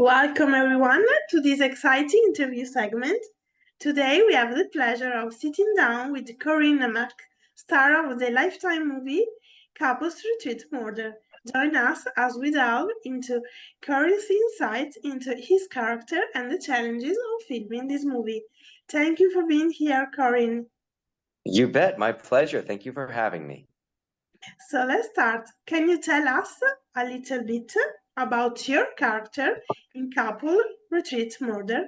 Welcome everyone to this exciting interview segment. Today we have the pleasure of sitting down with Corin Nemec, star of the Lifetime movie Couples Retreat Murder. Join us as we delve into Corin's insights into his character and the challenges of filming this movie. Thank you for being here, Corin. You bet. My pleasure. Thank you for having me. So let's start. Can you tell us a little bit about your character in Couple Retreat Murder?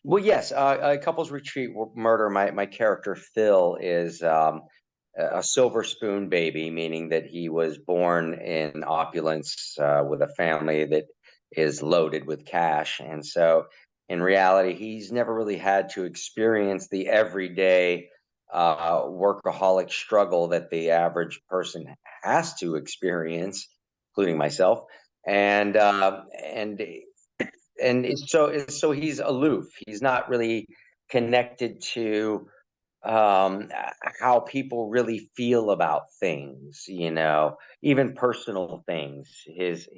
Well, yes, a couples retreat murder. My character Phil is a silver spoon baby, meaning that he was born in opulence with a family that is loaded with cash, and so in reality, he's never really had to experience the everyday workaholic struggle that the average person has to experience, including myself, and so he's aloof. He's not really connected to how people really feel about things, even personal things. His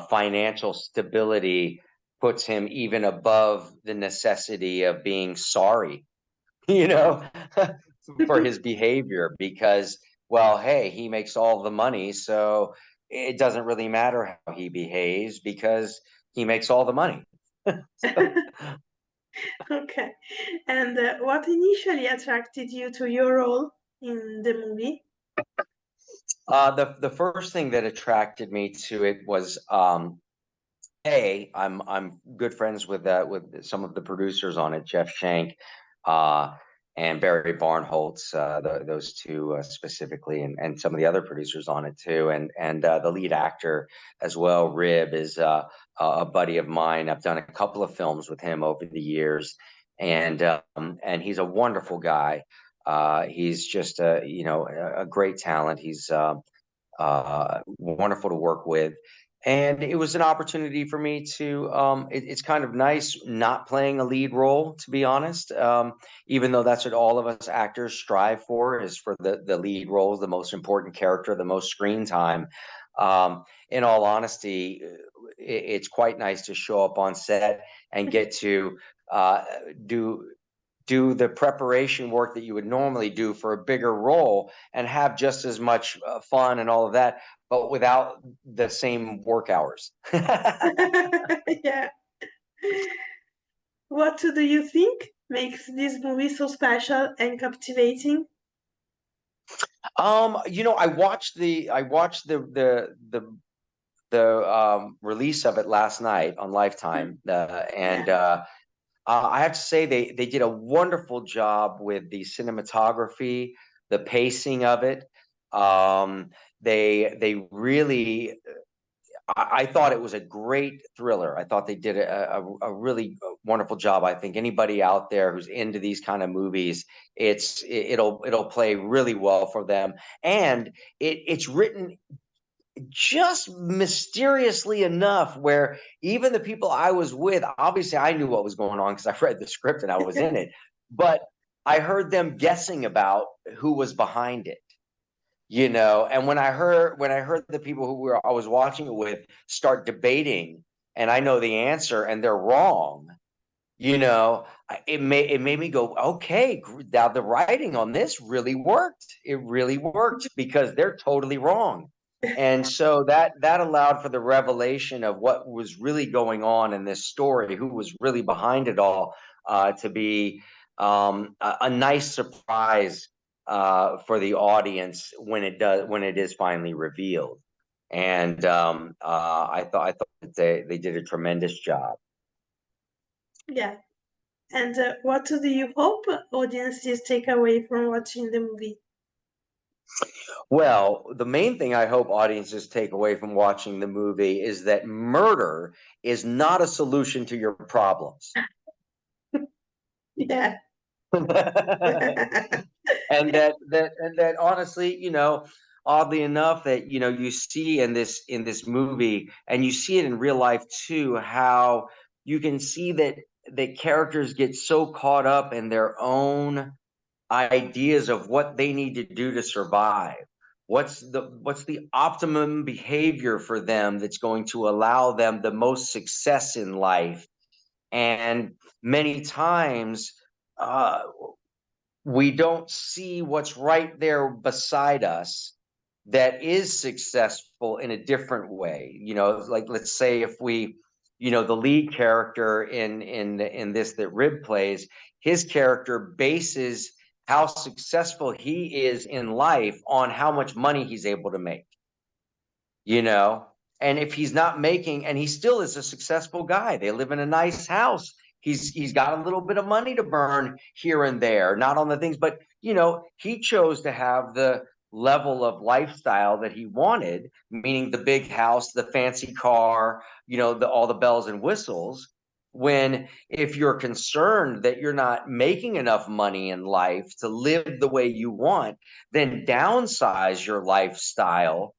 financial stability puts him even above the necessity of being sorry, you know, for his behavior because, well, hey, he makes all the money, so it doesn't really matter how he behaves because he makes all the money. Okay. And what initially attracted you to your role in the movie? The first thing that attracted me to it was I'm good friends with some of the producers on it, Jeff Shank uh, and Barry Barnholtz, those two specifically, and some of the other producers on it too, and the lead actor as well, Rib, is a buddy of mine. I've done a couple of films with him over the years, and he's a wonderful guy. He's just a great talent. He's wonderful to work with. And it was an opportunity for me to, it's kind of nice not playing a lead role, to be honest, even though that's what all of us actors strive for, is for the lead roles, the most important character, the most screen time. In all honesty, it's quite nice to show up on set and get to uh, do do the preparation work that you would normally do for a bigger role and have just as much fun and all of that, but without the same work hours. Yeah. What do you think makes this movie so special and captivating? I watched the release of it last night on Lifetime, and Yeah. I have to say they did a wonderful job with the cinematography, the pacing of it. They really, I thought it was a great thriller. I thought they did a really wonderful job. I think anybody out there who's into these kind of movies, it'll play really well for them. And it's written just mysteriously enough where even the people I was with, obviously I knew what was going on because I read the script and I was in it, but I heard them guessing about who was behind it, and when I heard the people I was watching it with start debating, and I know the answer and they're wrong, it made me go, okay, now the writing on this really worked. It really worked because they're totally wrong. And so that allowed for the revelation of what was really going on in this story, who was really behind it all, to be a nice surprise for the audience when it is finally revealed. And I thought that they did a tremendous job. Yeah. And what do you hope audiences take away from watching the movie? Well, the main thing I hope audiences take away from watching the movie is that murder is not a solution to your problems. Yeah. And that honestly, oddly enough, that you see in this movie, and you see it in real life too, how you can see that characters get so caught up in their own ideas of what they need to do to survive, what's the optimum behavior for them that's going to allow them the most success in life. And many times uh, we don't see what's right there beside us that is successful in a different way. Like, let's say if we, the lead character in this that Rib plays, his character bases how successful he is in life on how much money he's able to make. And if he's not making, and he still is a successful guy, they live in a nice house, he's got a little bit of money to burn here and there, not on the things, but he chose to have the level of lifestyle that he wanted, meaning the big house, the fancy car, all the bells and whistles. When, if you're concerned that you're not making enough money in life to live the way you want, then downsize your lifestyle,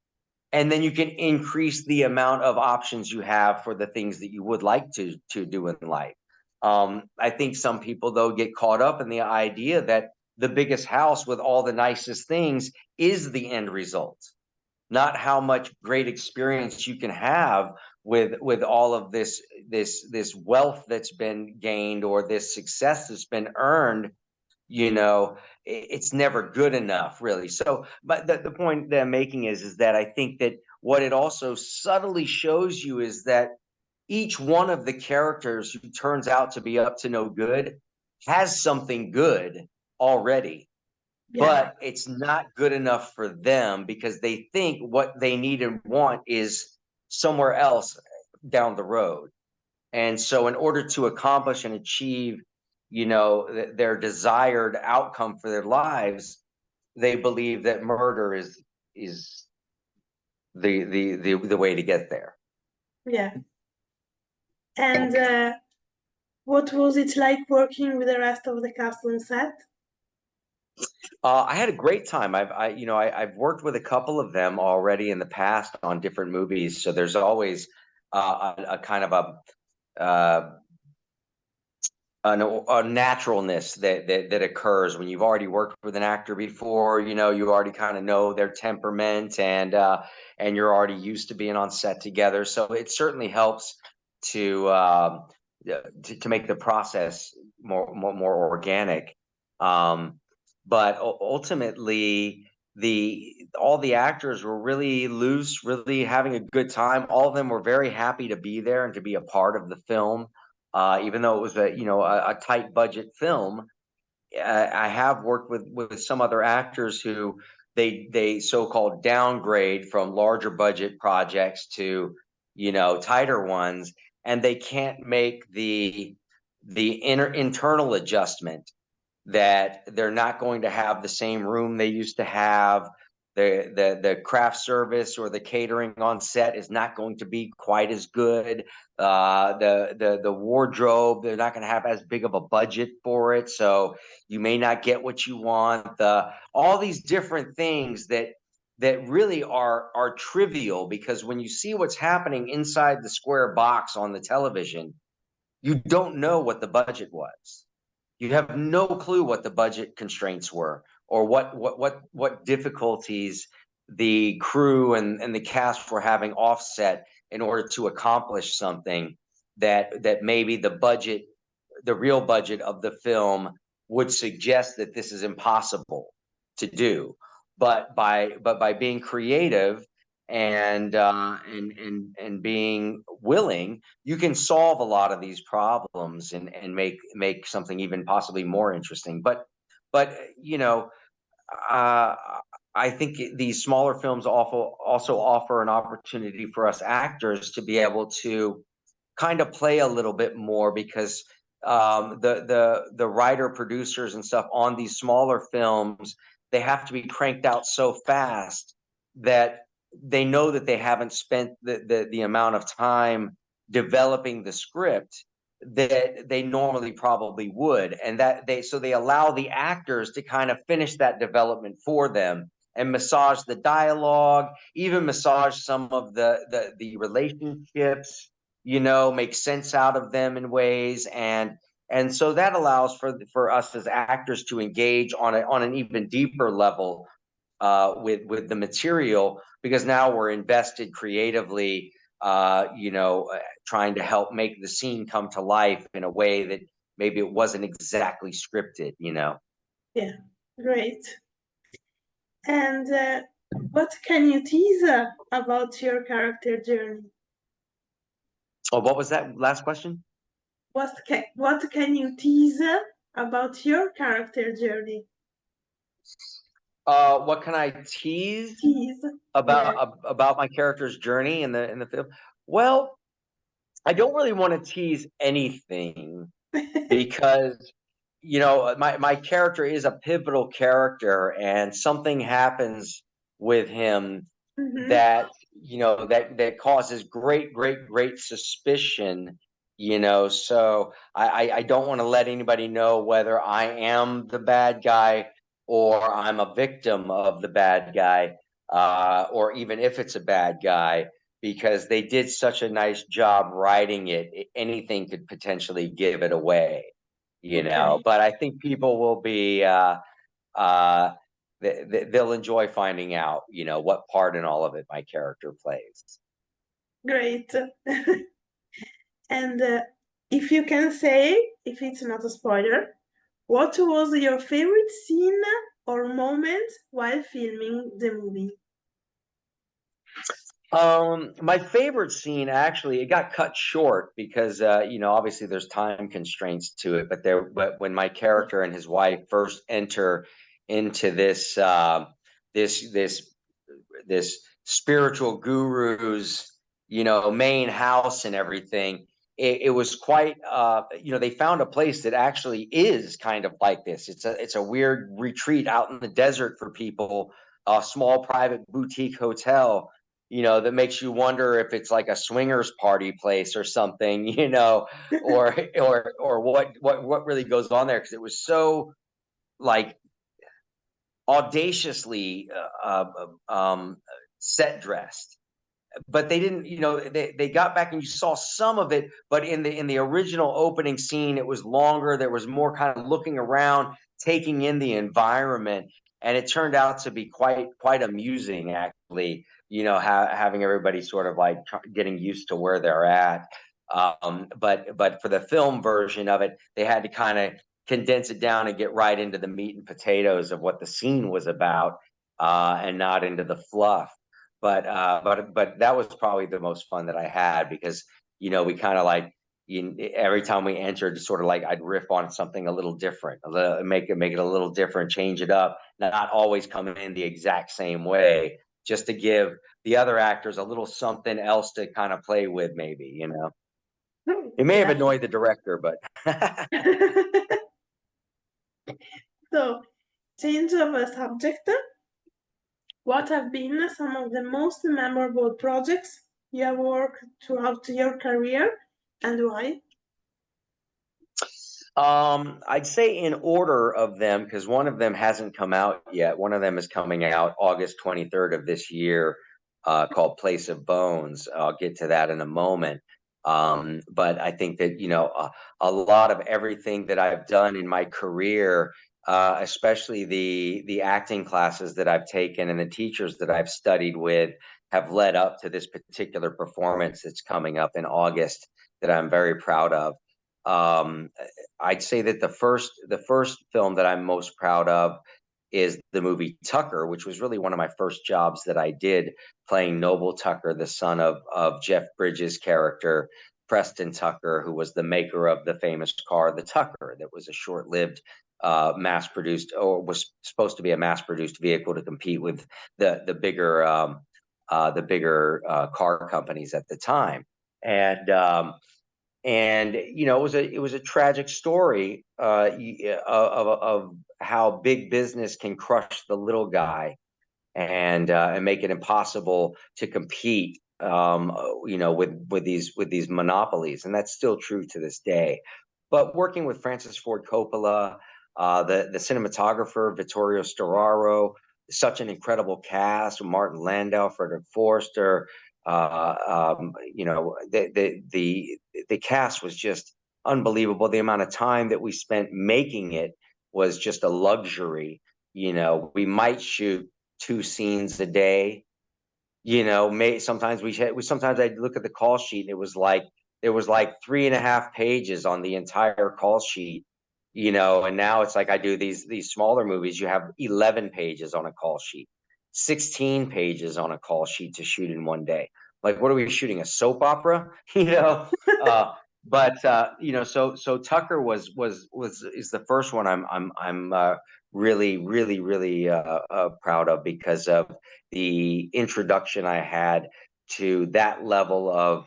and then you can increase the amount of options you have for the things that you would like to do in life. I think some people, though, get caught up in the idea that the biggest house with all the nicest things is the end result, not how much great experience you can have with all of this wealth that's been gained, or this success that's been earned. It's never good enough, really. So, but the point that I'm making is that I think that what it also subtly shows you is that each one of the characters who turns out to be up to no good has something good already, but it's not good enough for them because they think what they need and want is somewhere else down the road. And so in order to accomplish and achieve, their desired outcome for their lives, they believe that murder is the way to get there. Yeah. And what was it like working with the rest of the cast on set? I had a great time. I've worked with a couple of them already in the past on different movies, so there's always a kind of a naturalness that occurs when you've already worked with an actor before. You already kind of know their temperament, and you're already used to being on set together. So it certainly helps to make the process more organic. But ultimately, all the actors were really loose, really having a good time. All of them were very happy to be there and to be a part of the film. Even though it was a tight budget film, I have worked with some other actors who they so-called downgrade from larger budget projects to tighter ones, and they can't make the internal adjustment that they're not going to have the same room they used to have. The craft service or the catering on set is not going to be quite as good. The wardrobe, they're not going to have as big of a budget for it, so you may not get what you want. All these different things that really are trivial, because when you see what's happening inside the square box on the television, you don't know what the budget was. You have no clue what the budget constraints were, or what difficulties the crew and the cast were having offset in order to accomplish something that maybe the real budget of the film would suggest that this is impossible to do. But by being creative and being willing, you can solve a lot of these problems and make something even possibly more interesting. But uh, I think these smaller films also offer an opportunity for us actors to be able to kind of play a little bit more, because the writer producers and stuff on these smaller films, they have to be cranked out so fast that they know that they haven't spent the amount of time developing the script that they normally probably would, and that they allow the actors to kind of finish that development for them and massage the dialogue, even massage some of the relationships, make sense out of them in ways. And so that allows for us as actors to engage on an even deeper level with the material, because now we're invested creatively, trying to help make the scene come to life in a way that maybe it wasn't exactly scripted. Yeah, great. And what can you tease about your character journey? Oh, what was that last question? What can you tease about your character journey? What can I tease Tease, yeah. about my character's journey in the film? Well, I don't really want to tease anything, because my character is a pivotal character, and something happens with him Mhm. that that causes great suspicion. So I don't want to let anybody know whether I am the bad guy or I'm a victim of the bad guy, or even if it's a bad guy, because they did such a nice job writing it. Anything could potentially give it away. Okay, But I think people will be they'll enjoy finding out, what part in all of it my character plays. great. And if you can say, if it's not a spoiler, what was your favorite scene or moment while filming the movie? My favorite scene, actually, it got cut short because obviously there's time constraints to it, but when my character and his wife first enter into this this spiritual guru's main house and everything, it was quite they found a place that actually is kind of like this. It's a weird retreat out in the desert for people, a small private boutique hotel, that makes you wonder if it's like a swingers party place or something, or what really goes on there, because it was so, like, audaciously set dressed. But they didn't, they got back and you saw some of it, but in the original opening scene, it was longer. There was more kind of looking around, taking in the environment, and it turned out to be quite amusing, actually, having everybody sort of like getting used to where they're at. But for the film version of it, they had to kind of condense it down and get right into the meat and potatoes of what the scene was about, and not into the fluff. But that was probably the most fun that I had, because we kind of like, every time we entered, sort of like I'd riff on something a little different, make it a little different, change it up, not always come in the exact same way, just to give the other actors a little something else to kind of play with, maybe. It may have Yeah. annoyed the director, but So, change of a subject. What have been some of the most memorable projects you have worked throughout your career, and why? I'd say in order of them, because one of them hasn't come out yet. One of them is coming out August 23rd of this year, called Place of Bones. I'll get to that in a moment. But I think that, a lot of everything that I've done in my career, especially the acting classes that I've taken and the teachers that I've studied with, have led up to this particular performance that's coming up in August, that I'm very proud of. Um, I'd say that the first film that I'm most proud of is the movie Tucker, which was really one of my first jobs that I did, playing Noble Tucker, the son of Jeff Bridges' character, Preston Tucker, who was the maker of the famous car, the Tucker, that was a short-lived, mass-produced, or was supposed to be a mass-produced vehicle to compete with the bigger car companies at the time. And it was a tragic story, of how big business can crush the little guy, and make it impossible to compete, with these monopolies, and that's still true to this day. But working with Francis Ford Coppola, the cinematographer Vittorio Storaro, such an incredible cast: Martin Landau, Frederick Forrester. The cast was just unbelievable. The amount of time that we spent making it was just a luxury. We might shoot 2 scenes a day. You know, sometimes sometimes I'd look at the call sheet and it was like there was like 3.5 pages on the entire call sheet, you know, and now it's like I do these smaller movies, you have 11 pages on a call sheet, 16 pages on a call sheet to shoot in one day. Like, what are we shooting? A soap opera? You know? You know, so Tucker is the first one I'm really proud of because of the introduction I had to that level of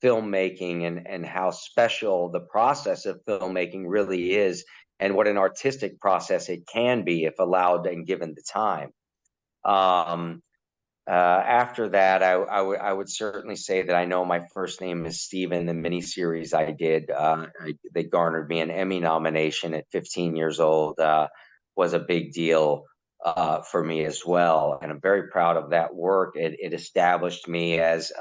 filmmaking and how special the process of filmmaking really is, and what an artistic process it can be if allowed and given the time. After that, I would certainly say that I know my first name is Steven. The miniseries I did, they garnered me an Emmy nomination at 15 years old, was a big deal for me as well. And I'm very proud of that work. It established me as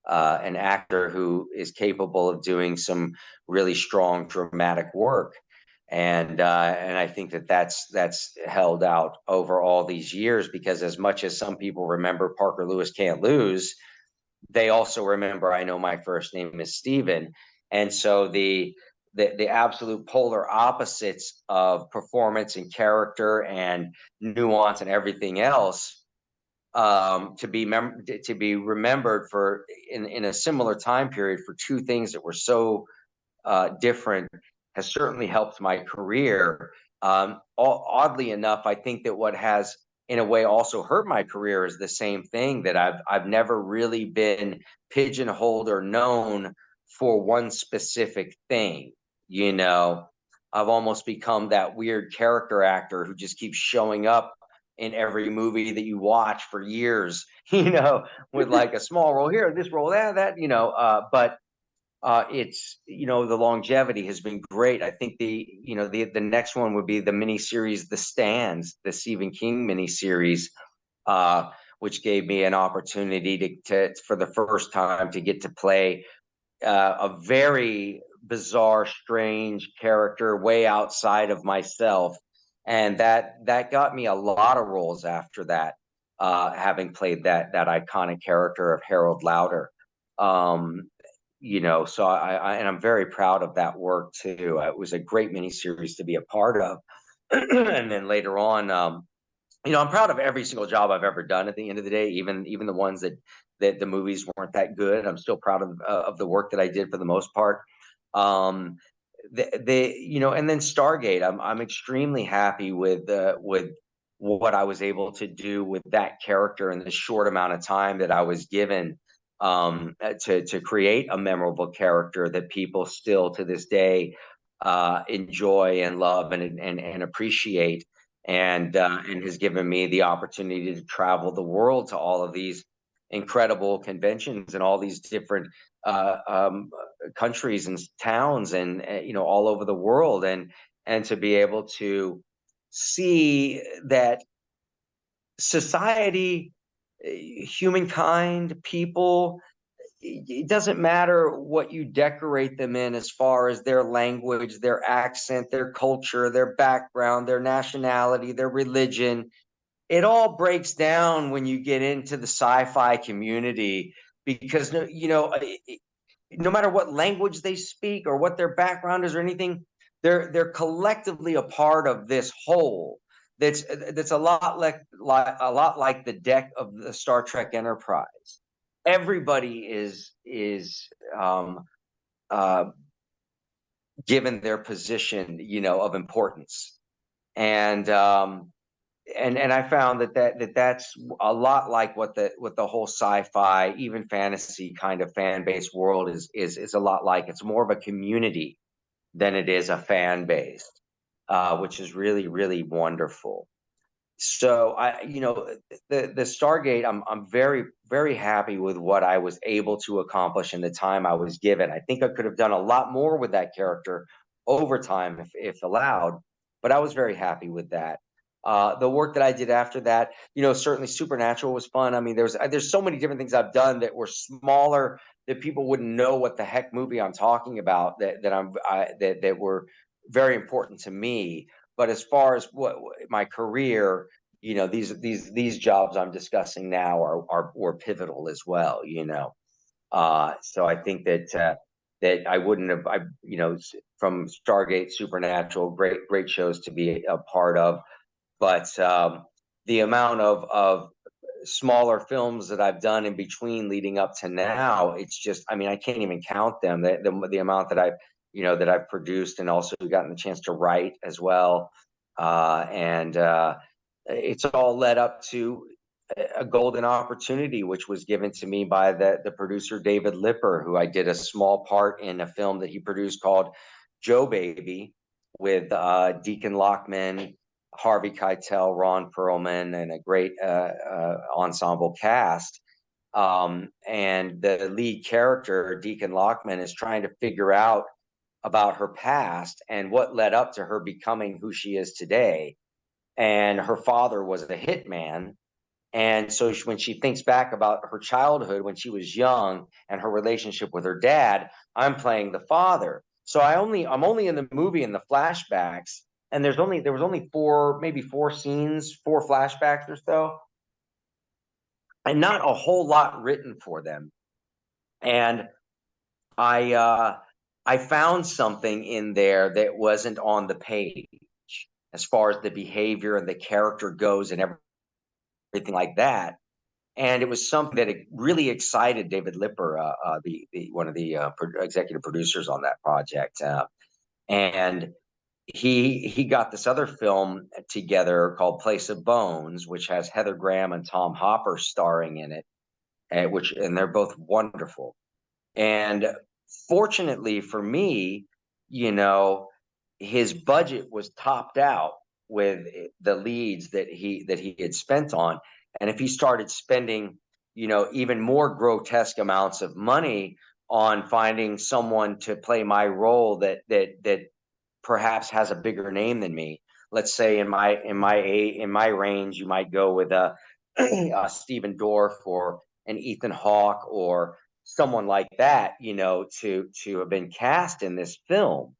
an actor who is capable of doing some really strong dramatic work. And I think that that's held out over all these years, because as much as some people remember Parker Lewis Can't Lose, they also remember I Know My First Name is Steven. And so the absolute polar opposites of performance and character and nuance and everything else, to be remembered for in a similar time period for two things that were so different, has certainly helped my career. Oddly enough, I think that what has, in a way, also hurt my career is the same thing, that I've never really been pigeonholed or known for one specific thing. You know, I've almost become that weird character actor who just keeps showing up in every movie that you watch for years, you know, with like a small role here, this role, that, you know, but it's, you know, the longevity has been great. I think the next one would be the miniseries The Stands, the Stephen King miniseries, which gave me an opportunity to for the first time to get to play a very bizarre, strange character way outside of myself, and that got me a lot of roles after that, having played that iconic character of Harold Lauder. Um, you know, so and I'm very proud of that work too. It was a great miniseries to be a part of. And then later on, you know, I'm proud of every single job I've ever done at the end of the day, even the ones that the movies weren't that good. I'm still proud of the work that I did for the most part. Um, you know, and then Stargate, I'm extremely happy with what I was able to do with that character in the short amount of time that I was given, to create a memorable character that people still to this day enjoy and love and appreciate, and has given me the opportunity to travel the world to all of these incredible conventions and all these different uh, um, countries and towns, and you know, all over the world, and to be able to see that society, humankind, people, it doesn't matter what you decorate them in as far as their language, their accent, their culture, their background, their nationality, their religion. It all breaks down when you get into the sci-fi community, because you know, no matter what language they speak or what their background is or anything, they're collectively a part of this whole that's a lot like the deck of the Star Trek Enterprise. Everybody is um, uh, given their position, you know, of importance, and and I found that's a lot like what the whole sci-fi, even fantasy kind of fan base world is a lot like. It's more of a community than it is a fan base, which is really wonderful. So you know, the Stargate, I'm very happy with what I was able to accomplish in the time I was given. I think I could have done a lot more with that character over time if allowed, but I was very happy with that. The work that I did after that, you know, certainly Supernatural was fun. I mean, there's so many different things I've done that were smaller, that people wouldn't know what the heck movie I'm talking about, that were very important to me. But as far as what my career, these jobs I'm discussing now were pivotal as well. So I think that I wouldn't have, from Stargate, Supernatural, great shows to be a part of, but the amount of smaller films that I've done in between leading up to now, it's just, I mean, I can't even count them. The amount that I've produced and also gotten the chance to write as well, and it's all led up to a golden opportunity, which was given to me by the producer David Lipper, who I did a small part in a film that he produced called Joe Baby with Deacon Lockman, Harvey Keitel, Ron Perlman, and a great ensemble cast. And the lead character, Deacon Lockman, is trying to figure out about her past and what led up to her becoming who she is today. And her father was a hitman. And so when she thinks back about her childhood when she was young and her relationship with her dad, I'm playing the father. So I'm only in the movie in the flashbacks, and there was only maybe four scenes, four flashbacks or so, and not a whole lot written for them. And I found something in there that wasn't on the page as far as the behavior and the character goes and everything like that. And it was something that really excited David Lipper, the one of the executive producers on that project, and he got this other film together called Place of Bones, which has Heather Graham and Tom Hopper starring in it, and they're both wonderful. And fortunately for me, you know, his budget was topped out with the leads that he had spent on. And if he started spending, even more grotesque amounts of money on finding someone to play my role that perhaps has a bigger name than me, let's say in my range, you might go with a Stephen Dorff or an Ethan Hawke or someone like that, to have been cast in this film.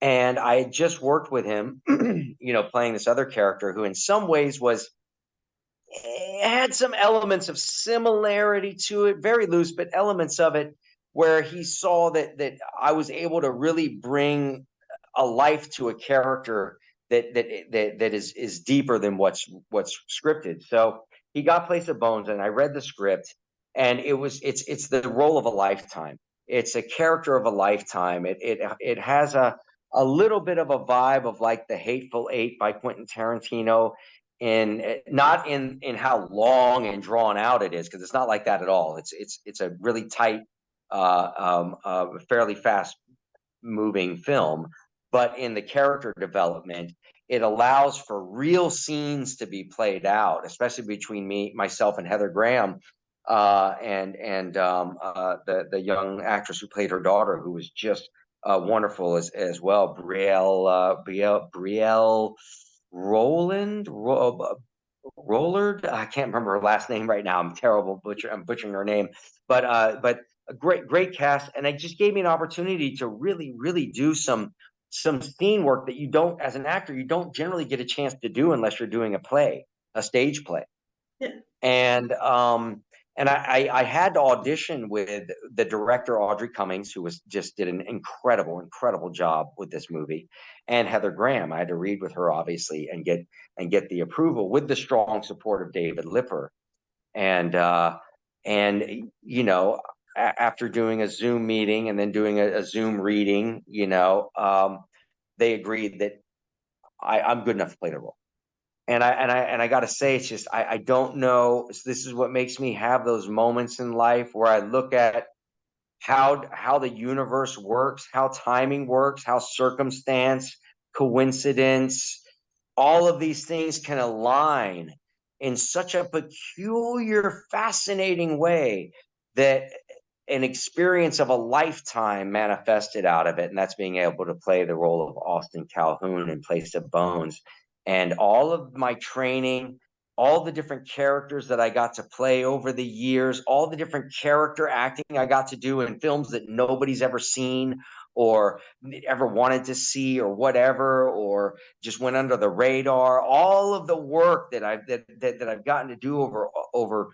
And I had just worked with him, playing this other character who in some ways had some elements of similarity to it, very loose, but elements of it where he saw that I was able to really bring a life to a character that is deeper than what's scripted. So he got Place of Bones, and I read the script, and it's the role of a lifetime. It's a character of a lifetime. It has a little bit of a vibe of like The Hateful Eight by Quentin Tarantino, in not in how long and drawn out it is, because it's not like that at all. It's a really tight, fairly fast moving film, but in the character development, it allows for real scenes to be played out, especially between myself, and Heather Graham, and the young actress who played her daughter, who was just wonderful as well, Brielle Roland, Rollard. I can't remember her last name right now. I'm terrible I'm butchering her name, but a great cast, and it just gave me an opportunity to really do some scene work that you don't, as an actor, you don't generally get a chance to do unless you're doing a stage play. Yeah. And I had to audition with the director, Audrey Cummings, who did an incredible job with this movie, and Heather Graham. I had to read with her, obviously, and get the approval with the strong support of David Lipper. And after doing a Zoom meeting and then doing a Zoom reading, they agreed that I'm good enough to play the role. And I got to say, it's just, I don't know. This is what makes me have those moments in life where I look at how the universe works, how timing works, how circumstance, coincidence, all of these things can align in such a peculiar, fascinating way that an experience of a lifetime manifested out of it. And that's being able to play the role of Austin Calhoun in Place of Bones. And all of my training, all the different characters that I got to play over the years, all the different character acting I got to do in films that nobody's ever seen, or ever wanted to see or whatever, or just went under the radar. All of the work that I've gotten to do over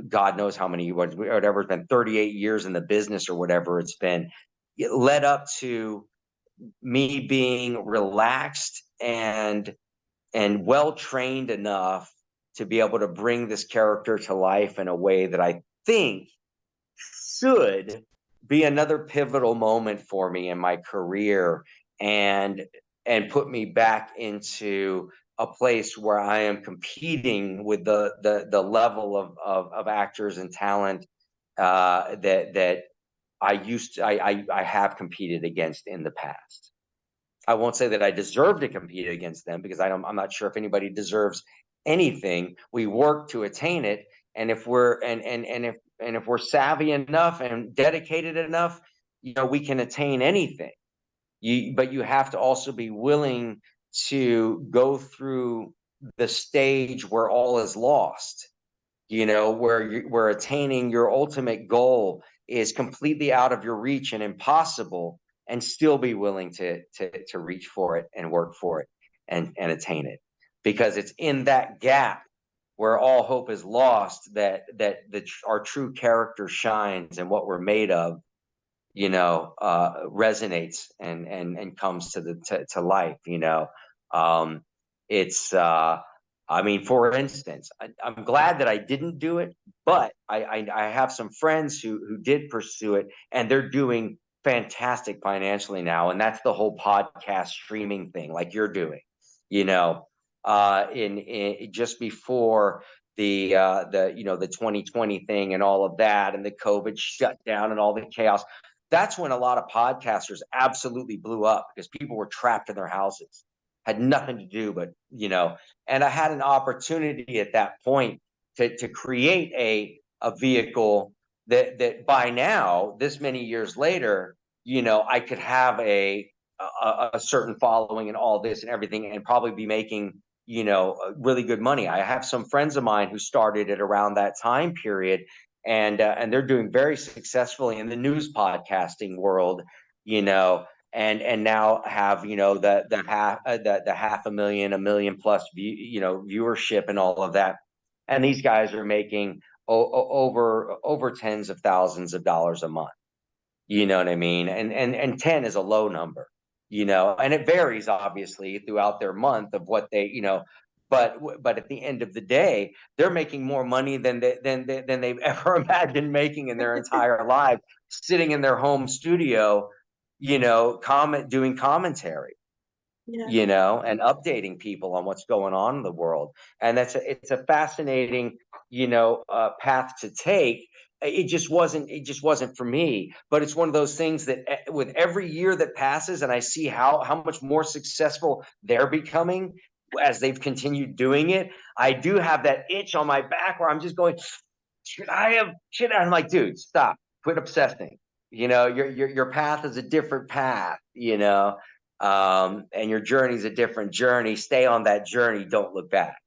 God knows how many, whatever, it's been 38 years in the business or whatever it's been, it led up to me being relaxed and well trained enough to be able to bring this character to life in a way that I think should be another pivotal moment for me in my career, and put me back into a place where I am competing with the level of actors and talent that I have competed against in the past. I won't say that I deserve to compete against them, because I'm not sure if anybody deserves anything. We work to attain it, and if we're savvy enough and dedicated enough, we can attain anything. But you have to also be willing to go through the stage where all is lost, where attaining your ultimate goal is completely out of your reach and impossible, and still be willing to reach for it and work for it and attain it, because it's in that gap where all hope is lost that our true character shines, and what we're made of, resonates and comes to life. It's I mean, for instance, I'm glad that I didn't do it, but I have some friends who did pursue it, and they're doing fantastic financially now, and that's the whole podcast streaming thing, like you're doing. You know, in just before the 2020 thing and all of that, and the COVID shutdown and all the chaos, that's when a lot of podcasters absolutely blew up, because people were trapped in their houses, had nothing to do but, and I had an opportunity at that point to create a vehicle that by now, this many years later, I could have a certain following and all this and everything, and probably be making, really good money. I have some friends of mine who started it around that time period, and they're doing very successfully in the news podcasting world, and now have, the half a million, a million plus viewership and all of that, and these guys are making over tens of thousands of dollars a month. You know what I mean? And 10 is a low number, and it varies obviously throughout their month of what they, but at the end of the day, they're making more money than they've ever imagined making in their entire life, sitting in their home studio, doing commentary, Yeah. and updating people on what's going on in the world. And it's a fascinating, path to take. It just wasn't for me, but it's one of those things that, with every year that passes, and I see how much more successful they're becoming as they've continued doing it, I do have that itch on my back where I'm just going, I'm like, dude, stop, quit obsessing. Your path is a different path, and your journey is a different journey. Stay on that journey, don't look back.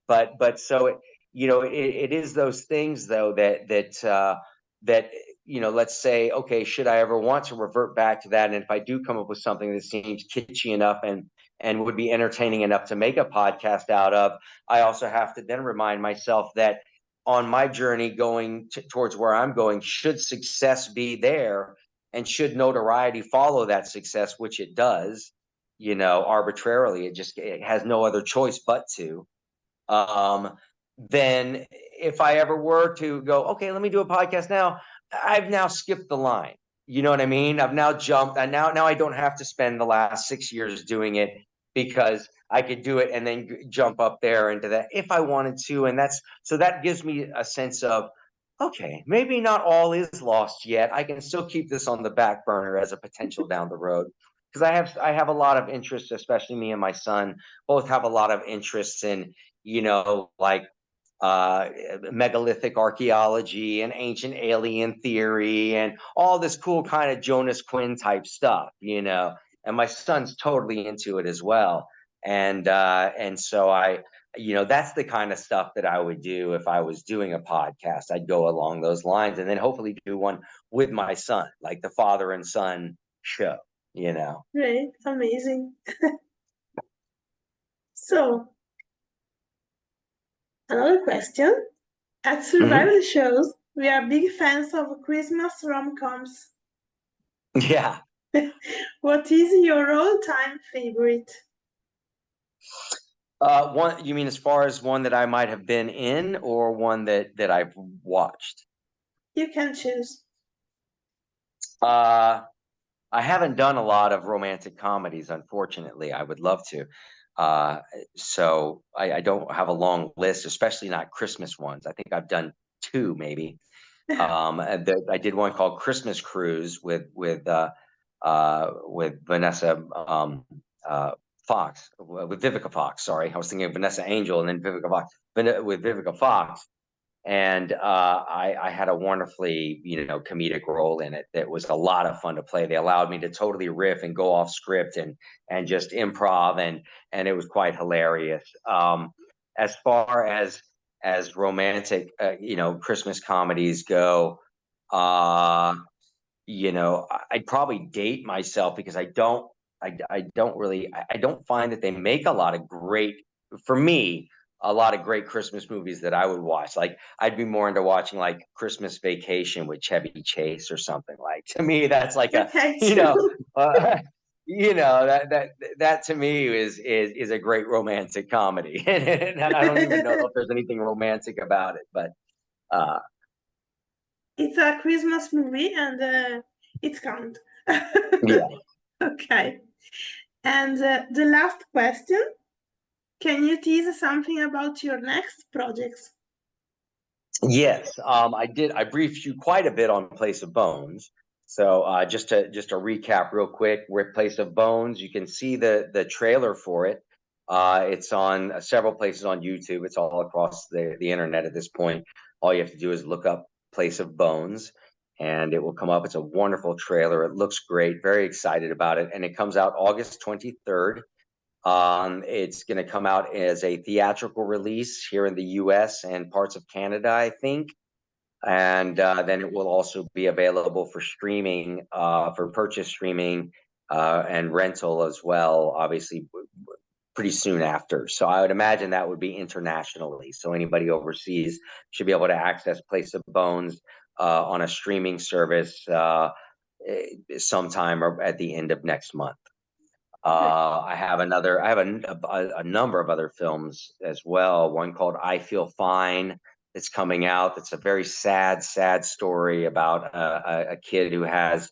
But so it is those things, though, that let's say, okay, should I ever want to revert back to that, and if I do come up with something that seems kitschy enough and would be entertaining enough to make a podcast out of, I also have to then remind myself that on my journey going towards where I'm going, should success be there, and should notoriety follow that success, which it does, arbitrarily, it has no other choice but to, um, then if I ever were to go, okay, let me do a podcast now, I've now skipped the line. You know what I mean? I've now jumped, and now I don't have to spend the last 6 years doing it, because I could do it and then jump up there into that if I wanted to. And that gives me a sense of, okay, maybe not all is lost yet. I can still keep this on the back burner as a potential down the road, because I have a lot of interests, especially me and my son both have a lot of interests in, like megalithic archaeology and ancient alien theory and all this cool kind of Jonas Quinn type stuff, and my son's totally into it as well. And so that's the kind of stuff that I would do if I was doing a podcast. I'd go along those lines and then hopefully do one with my son, like the father and son show, Great, amazing. So, another question. At Mhm. survival shows, we are big fans of Christmas rom-coms. Yeah. What is your all-time favorite? One, you mean as far as one that I might have been in or one that I've watched? You can choose. Uh, I haven't done a lot of romantic comedies, unfortunately. I would love to. Uh, so I don't have a long list, especially not Christmas ones. I think I've done two, maybe. And I did one called Christmas Cruise with Vanessa Fox, with Vivica Fox. Sorry, I was thinking of Vanessa Angel and then Vivica Fox, with Vivica Fox. And I had a wonderfully, comedic role in it that was a lot of fun to play. They allowed me to totally riff and go off script and just improv, and it was quite hilarious. As far as romantic, Christmas comedies go, I'd probably date myself because I don't really, I don't find that they make a lot of great, for me, a lot of great Christmas movies that I would watch. Like I'd be more into watching like Christmas Vacation with Chevy Chase or something. Like to me, that's like a, Okay, you know, too. uh, that to me is a great romantic comedy, and I don't even know if there's anything romantic about it, but uh, It's a Christmas movie and it counts. yeah. Okay. And the last question. Can you tease something about your next projects? Yes, I did. I briefed you quite a bit on Place of Bones. So just to recap real quick, we're at Place of Bones. You can see the trailer for it. It's on several places on YouTube. It's all across the internet at this point. All you have to do is look up Place of Bones, and it will come up. It's a wonderful trailer. It looks great. Very excited about it, and it comes out August 23rd. It's going to come out as a theatrical release here in the US and parts of Canada, I think. And then it will also be available for streaming, for purchase streaming and rental as well, obviously, pretty soon after. So I would imagine that would be internationally. So anybody overseas should be able to access Place of Bones on a streaming service sometime or at the end of next month. I have a number of other films as well. One called I Feel Fine that's coming out. That's a very sad story about a kid who has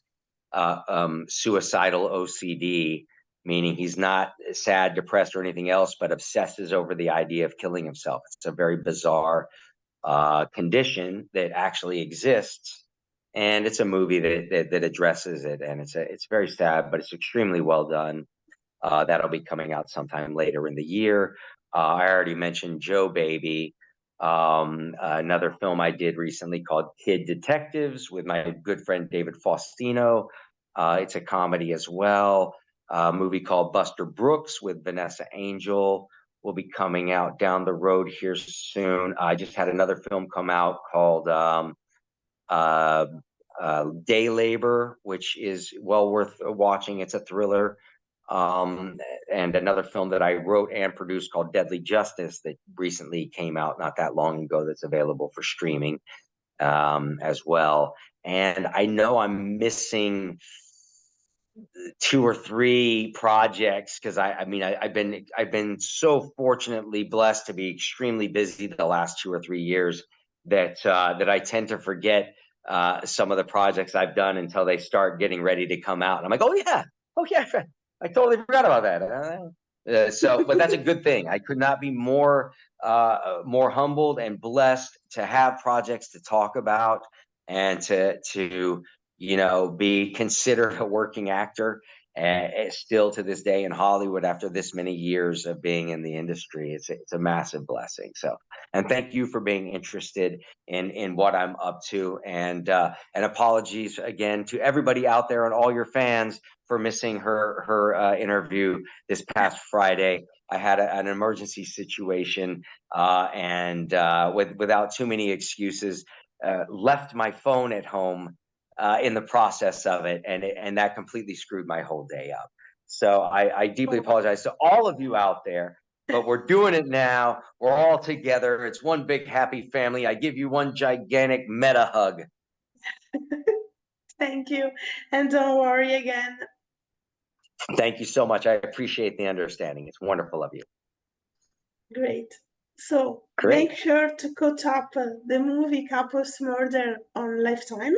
suicidal OCD, meaning he's not sad, depressed, or anything else, but obsesses over the idea of killing himself. It's a very bizarre condition that actually exists. And it's a movie that addresses it, and it's very sad, but it's extremely well done. That'll be coming out sometime later in the year. I already mentioned Joe Baby, another film I did recently called Kid Detectives with my good friend David Faustino. It's a comedy as well. A movie called Buster Brooks with Vanessa Angel will be coming out down the road here soon. I just had another film come out called uh, Day Labor, which is well worth watching. It's a thriller. Um, and another film that I wrote and produced called Deadly Justice that recently came out not that long ago that's available for streaming as well. And I know I'm missing two or three projects because I've been so fortunately blessed to be extremely busy the last 2 or 3 years that I tend to forget some of the projects I've done until they start getting ready to come out. And I'm like, oh yeah, I totally forgot about that. But that's a good thing. I could not be more humbled and blessed to have projects to talk about and to be considered a working actor. Still to this day in Hollywood after this many years of being in the industry, it's a massive blessing. So, and thank you for being interested in what I'm up to, and apologies again to everybody out there and all your fans for missing her interview this past Friday. I had an emergency situation, and without too many excuses, left my phone at home in the process of it, and that completely screwed my whole day up. So I deeply apologize to all of you out there, but we're doing it now. We're all together. It's one big happy family. I give you one gigantic meta hug. Thank you. And don't worry again. Thank you so much. I appreciate the understanding. It's wonderful of you. Great. So Great. make sure to catch up the movie Couples Murder on Lifetime.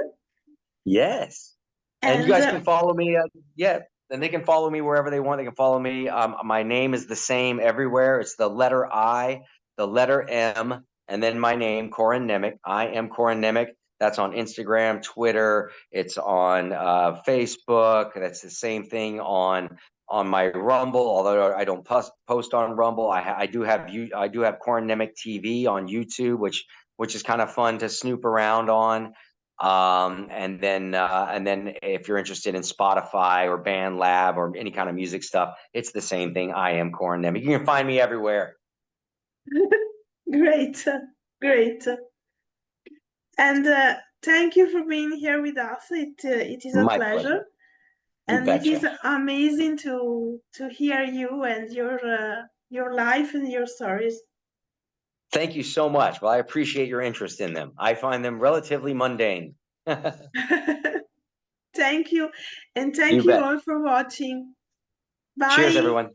Yes. And you guys can follow me. Yeah. And they can follow me wherever they want. They can follow me. My name is the same everywhere. It's the letter I, the letter M, and then my name, Corin Nemec. I am Corin Nemec. That's on Instagram, Twitter. It's on Facebook. That's the same thing on my Rumble. Although I don't post on Rumble, I do have Corin Nemec TV on YouTube, which is kind of fun to snoop around on. And then if you're interested in Spotify or BandLab or any kind of music stuff, it's the same thing. I am Corin Nemec. You can find me everywhere. Great, great. And thank you for being here with us. It is a My pleasure. You And betcha. it is amazing to hear you and your life and your stories. Thank you so much. Well, I appreciate your interest in them. I find them relatively mundane. Thank you. And thank You you bet. all for watching. Cheers, Bye. everyone.